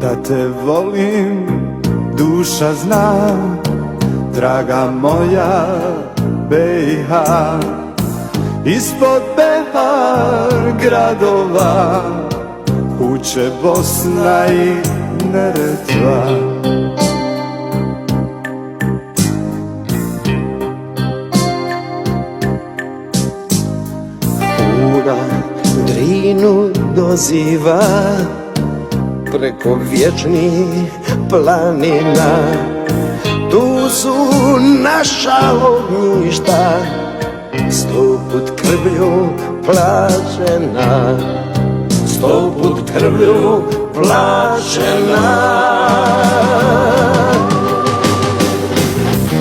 da te volim, duša zna, draga moja BiH. Ispod behar gradova huče Bosna i Neretva. Ura Drinu doziva preko vječnih planina. Tu su naša ognjišta, 100 put krvlju plaćena, 100 put krvlju plaćena.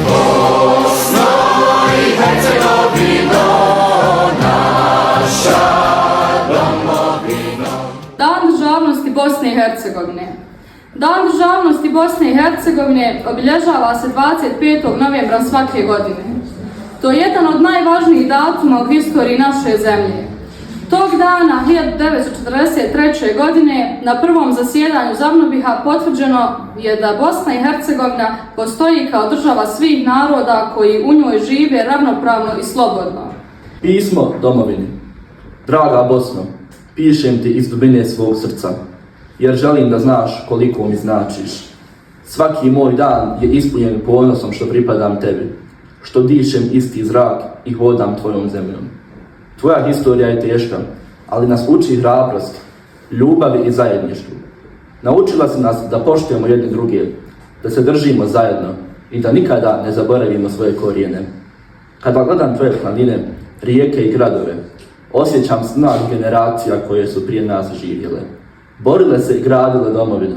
Bosno i Hercegovino, naša domovina. Dan državnosti Bosne i Hercegovine. Dan državnosti Bosne i Hercegovine obilježava se 25. novembra svake godine. To je jedan od najvažnijih datuma u historiji naše zemlje. Tog dana 1943. godine na prvom zasjedanju ZAVNOBiH-a potvrđeno je da Bosna i Hercegovina postoji kao država svih naroda koji u njoj žive ravnopravno i slobodno. Pismo domovini. Draga Bosno, pišem ti iz dubine svog srca, jer želim da znaš koliko mi značiš. Svaki moj dan je ispunjen ponosom što pripadam tebi, što dišem isti zrak i hodam tvojom zemljom. Tvoja historija je teška, ali nas uči hrabrost, ljubavi i zajedništvu. Naučila si nas da poštujemo jedni druge, da se držimo zajedno i da nikada ne zaboravimo svoje korijene. Kada gledam tvoje planine, rijeke i gradove, osjećam snag generacija koje su prije nas živjele. Borile se i gradile domovinu.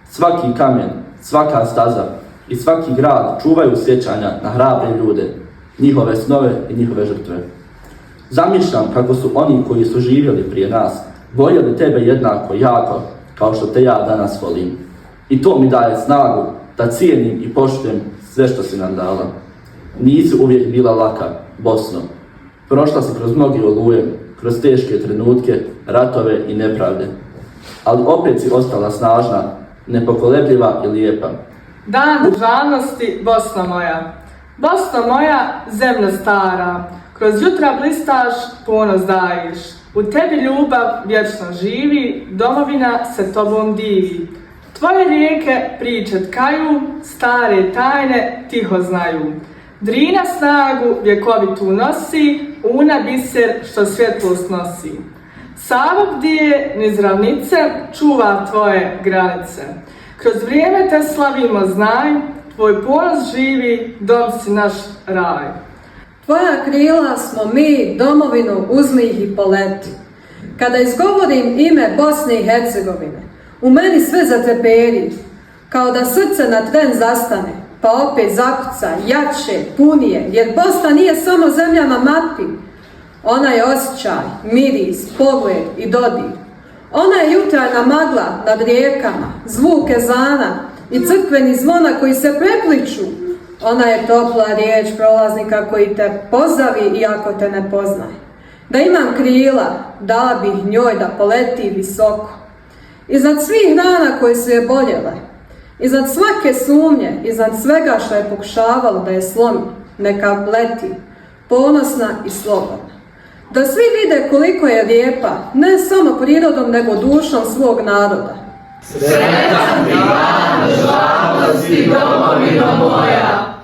Svaki kamen, svaka staza i svaki grad čuvaju sjećanja na hrabre ljude, njihove snove i njihove žrtve. Zamišljam kako su oni koji su živjeli prije nas voljeli tebe jednako jako kao što te ja danas volim. I to mi daje snagu da cijenim i poštujem sve što si nam dala. Nisi uvijek bila laka, Bosno. Prošla si kroz mnoge oluje, kroz teške trenutke, ratove i nepravde. Ali opet si ostala snažna, nepokolebljiva i lijepa. Dan državnosti, Bosna moja. Bosna moja, zemlja stara, kroz jutra blistaš, ponos daješ. U tebi ljubav vječno živi, domovina se tobom divi. Tvoje rijeke priče tkaju, stare tajne tiho znaju. Drina snagu vjekovitu nosi, Una biser što svjetlost nosi. Sava bdije niz ravnice, čuva tvoje granice. Kroz vrijeme te slavimo, znaj, tvoj ponos živi, dom si naš raj. Tvoja krila smo mi, domovinu uzmi ih i poleti. Kada izgovorim ime Bosne i Hercegovine, u meni sve zatreperi, kao da srce na tren zastane, pa opet zakuca, jače, punije, jer Bosna nije samo zemlja na mapi. Ona je osjećaj, miris, pogled i dodir. Ona je jutarnja magla nad rijekama, zvuk ezana i crkveni zvona koji se prepliču. Ona je topla riječ prolaznika koji te pozdravi iako te ne poznaje. Da imam krila, dala bih njoj da poleti visoko. Iznad svih rana koje su je boljele, iznad svake sumnje, iznad svega što je pokušavalo da je slomi, neka leti, ponosna i slobodna. Da svi vide koliko je lijepa, ne samo prirodom, nego dušom svog naroda. Sretan ti dan državnosti, domovino moja!